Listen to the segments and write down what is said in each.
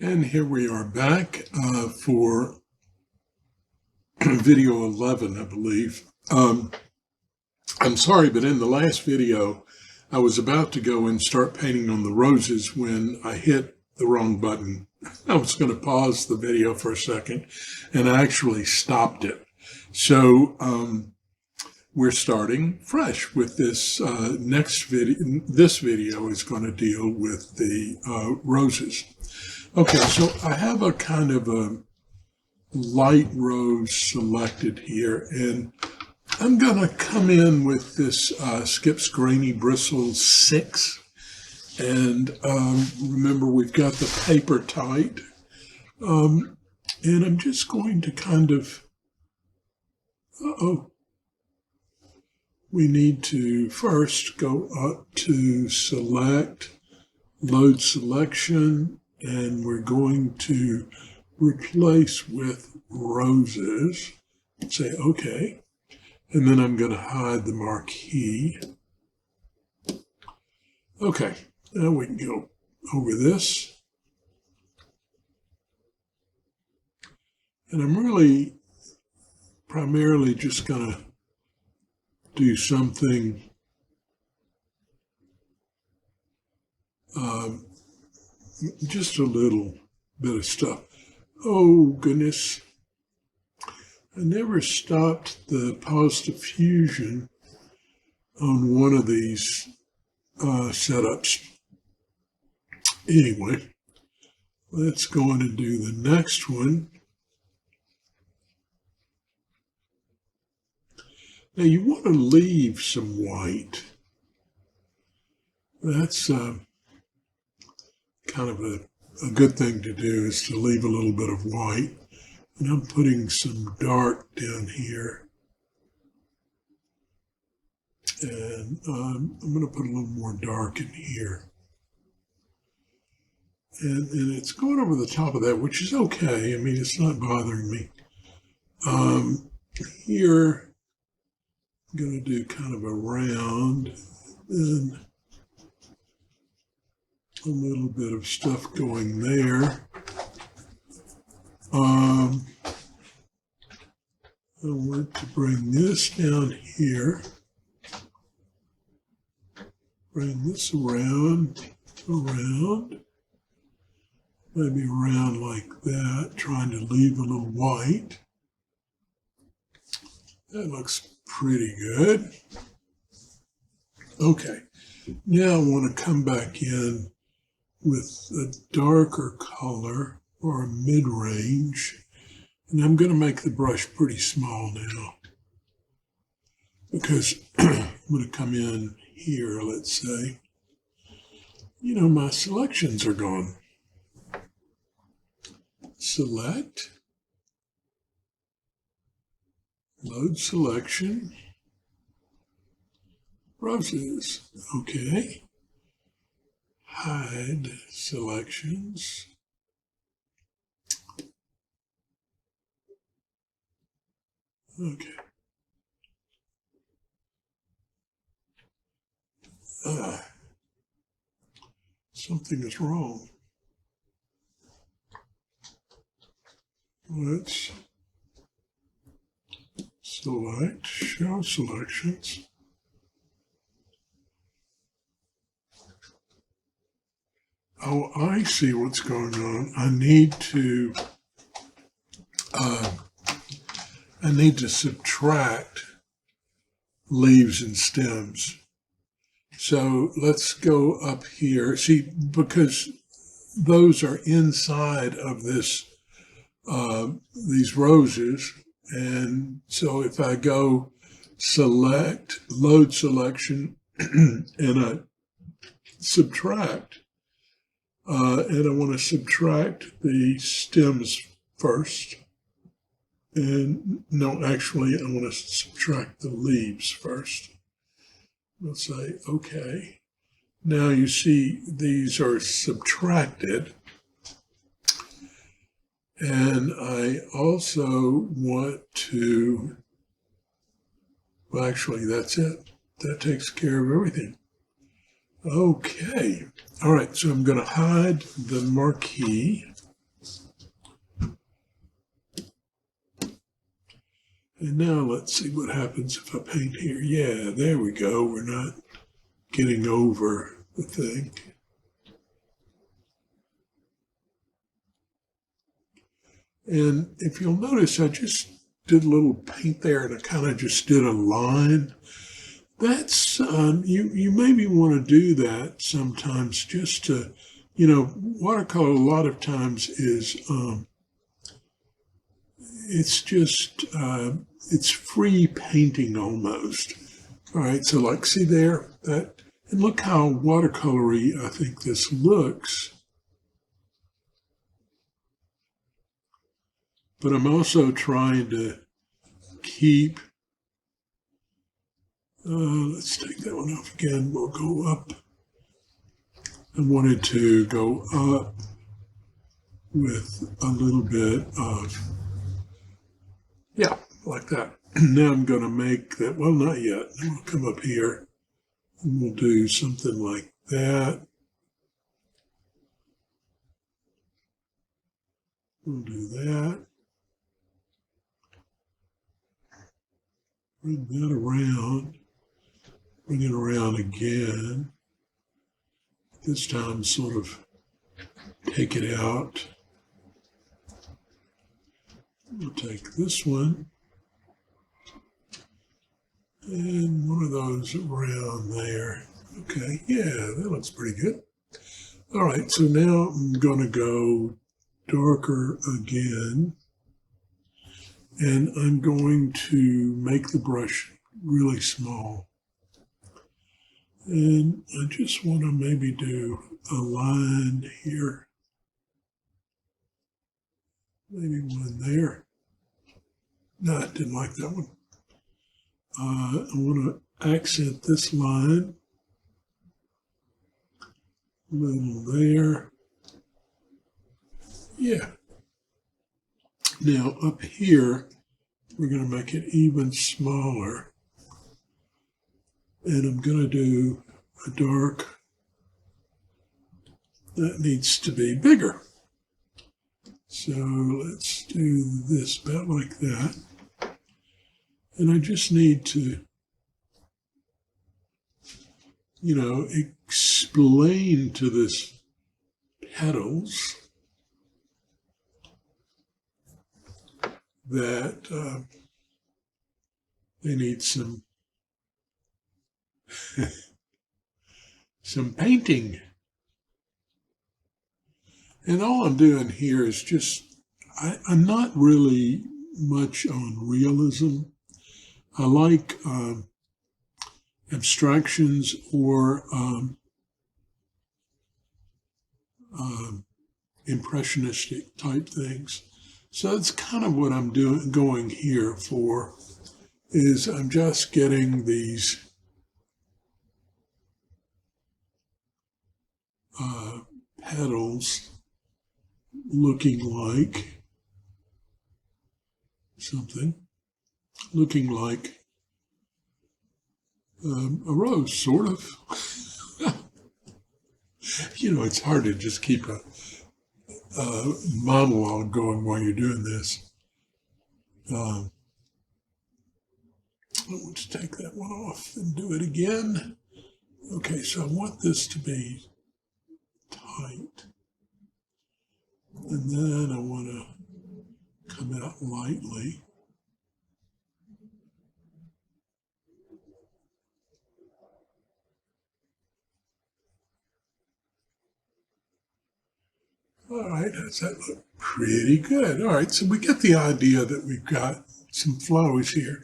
And here we are back for video 11, I believe. I'm sorry, but in the last video, I was about to go and start painting on the roses when I hit the wrong button. I was going to pause the video for a second, and I actually stopped it. So we're starting fresh with this next video. This video is going to deal with the roses. Okay, so I have a kind of a light rose selected here, and I'm going to come in with this Skips Grainy Bristles 6. And remember, we've got the paper tight. And I'm just going to kind of, we need to first go up to select, load selection, and we're going to replace with roses. Say OK. And then I'm going to hide the marquee. OK, now we can go over this. And I'm really primarily just going to do something just a little bit of stuff. Oh, goodness. I never stopped the pause diffusion on one of these setups. Anyway, let's go on and do the next one. Now you want to leave some white. That's kind of a good thing to do, is to leave a little bit of white. And I'm putting some dark down here. And I'm going to put a little more dark in here. And it's going over the top of that, which is okay. I mean, it's not bothering me. Here, I'm going to do kind of a round and a little bit of stuff going there. I want to bring this down here, bring this around, maybe around like that, trying to leave a little white. That looks pretty good. Okay, now I want to come back in with a darker color or a mid-range. And I'm going to make the brush pretty small now, because I'm going to come in here, let's say. You know, my selections are gone. Select, load selection, roses, okay. Hide selections. Okay. Something is wrong. Let's select, show selections. Oh, I see what's going on. I need to subtract leaves and stems. So let's go up here. See, because those are inside of this, these roses. And so if I go select, load selection, and I subtract, and I want to subtract the stems first. And no, actually, I want to subtract the leaves first. We'll say, okay. Now you see these are subtracted. And I also want to, well, actually, that's it. That takes care of everything. Okay. All right, so I'm going to hide the marquee. And now let's see what happens if I paint here. Yeah, there we go. We're not getting over the thing. And if you'll notice, I just did a little paint there and I kind of just did a line. That's, you maybe want to do that sometimes just to, watercolor a lot of times is, it's just, it's free painting almost. All right, so like see there, and look how watercolory I think this looks. But I'm also trying to keep, let's take that one off again. We'll go up. I wanted to go up with a little bit of, yeah, like that. Now I'm going to make that, well, not yet. We'll come up here and we'll do something like that. We'll do that. Bring that around. Bring it around again. This time sort of take it out. We'll take this one and one of those around there. Okay, yeah, that looks pretty good. All right, so now I'm going to go darker again. And I'm going to make the brush really small. And I just want to maybe do a line here. Maybe one there. No, I didn't like that one. I want to accent this line. A little there. Yeah. Now up here, we're going to make it even smaller. And I'm going to do a dark that needs to be bigger. So let's do this about like that. And I just need to, explain to this petals that they need some some painting. And all I'm doing here is just, I'm not really much on realism. I like abstractions or impressionistic type things. So that's kind of what I'm going here for, is I'm just getting these petals looking like something, looking like a rose, sort of. It's hard to just keep a monologue going while you're doing this. I want to take that one off and do it again. Okay, so I want this to be tight. And then I want to come out lightly. All right, does that look pretty good? All right, so we get the idea that we've got some flowers here.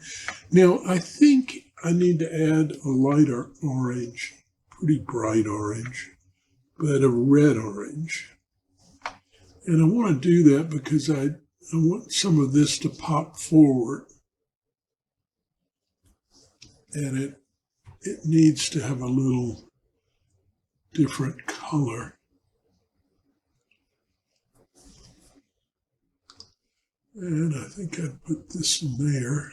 Now, I think I need to add a lighter orange, pretty bright orange, but a red orange. And I want to do that because I want some of this to pop forward. And it needs to have a little different color. And I think I put this in there.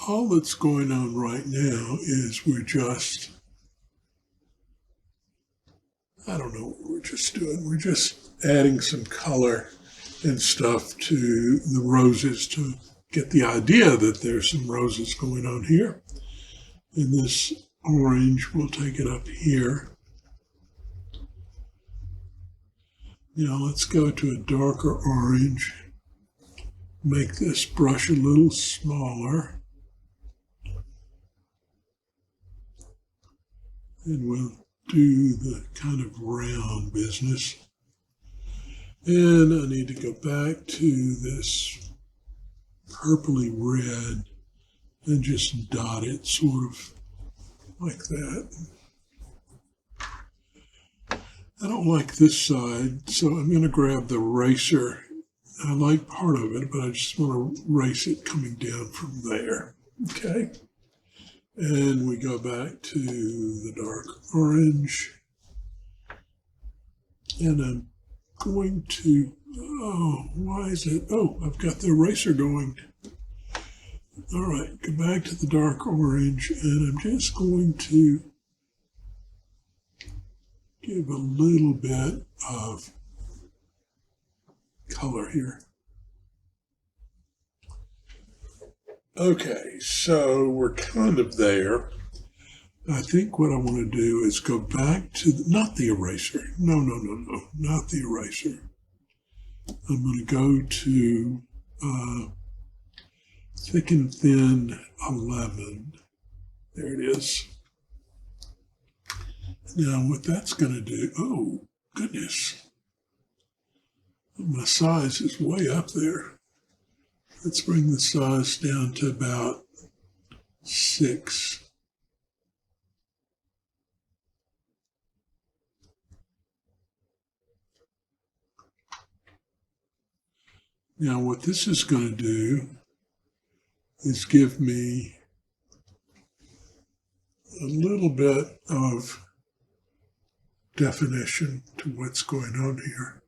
All that's going on right now is we're just, I don't know what we're just doing. We're just adding some color and stuff to the roses to get the idea that there's some roses going on here. And this orange, we'll take it up here. Now let's go to a darker orange. Make this brush a little smaller. And we'll do the kind of round business. And I need to go back to this purpley red and just dot it sort of like that. I don't like this side, so I'm going to grab the eraser. I like part of it, but I just want to erase it coming down from there. Okay. And we go back to the dark orange. And I'm going to, why is it? Oh, I've got the eraser going. All right, go back to the dark orange, and I'm just going to give a little bit of color here. Okay, so we're kind of there. I think what I want to do is go back to, not the eraser. No, not the eraser. I'm going to go to thick and thin 11. There it is. Now what that's going to do, oh goodness, my size is way up there. Let's bring the size down to about 6. Now what this is going to do is give me a little bit of definition to what's going on here.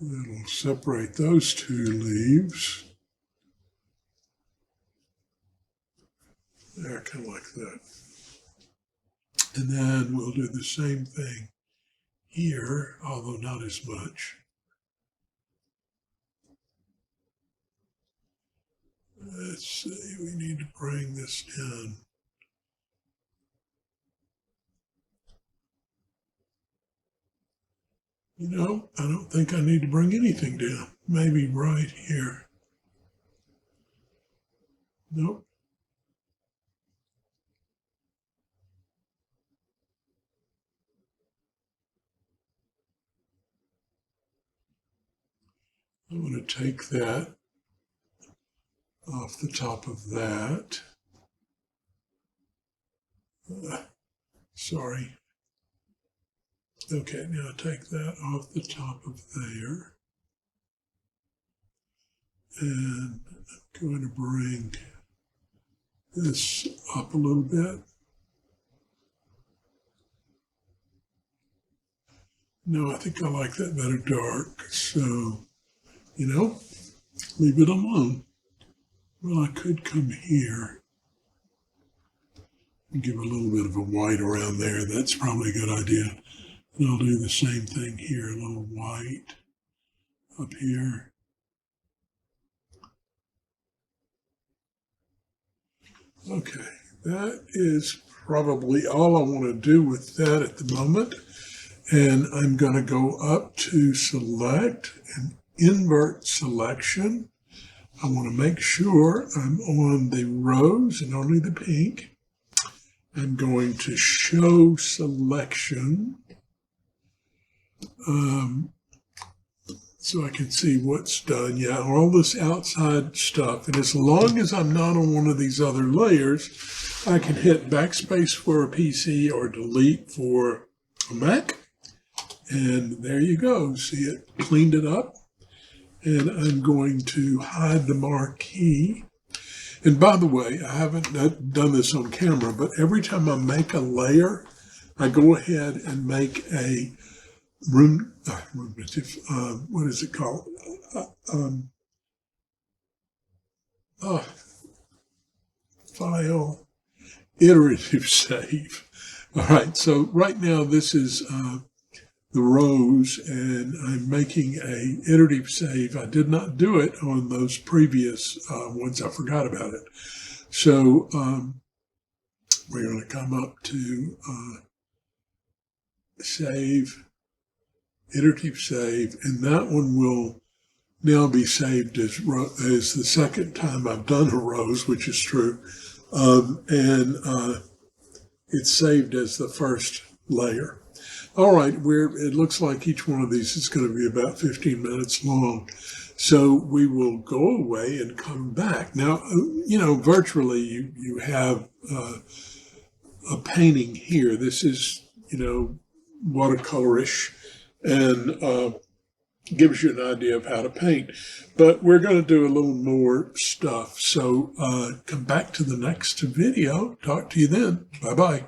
It'll separate those two leaves. There, kind of like that. And then we'll do the same thing here, although not as much. Let's see, we need to bring this down. You know, I don't think I need to bring anything down. Maybe right here. Nope. I'm going to take that off the top of that. Sorry. Okay, now take that off the top of there. And I'm going to bring this up a little bit. No, I think I like that better dark. So, you know, leave it alone. Well, I could come here and give a little bit of a white around there. That's probably a good idea. And I'll do the same thing here, a little white up here. Okay, that is probably all I want to do with that at the moment. And I'm going to go up to select and invert selection. I want to make sure I'm on the rose and only the pink. I'm going to show selection so I can see what's done. Yeah, all this outside stuff. And as long as I'm not on one of these other layers, I can hit backspace for a PC or delete for a Mac. And there you go. See, it cleaned it up. And I'm going to hide the marquee. And by the way, I haven't done this on camera, but every time I make a layer, I go ahead and make a what is it called? file, iterative save. All right, so right now this is the rows, and I'm making a iterative save. I did not do it on those previous ones. I forgot about it. So we're going to come up to save, iterative save, and that one will now be saved as the second time I've done a rows, which is true. And it's saved as the first layer. All right, it looks like each one of these is going to be about 15 minutes long. So we will go away and come back. Now, virtually you have a painting here. This is, watercolorish, and gives you an idea of how to paint. But we're going to do a little more stuff. So come back to the next video. Talk to you then. Bye-bye.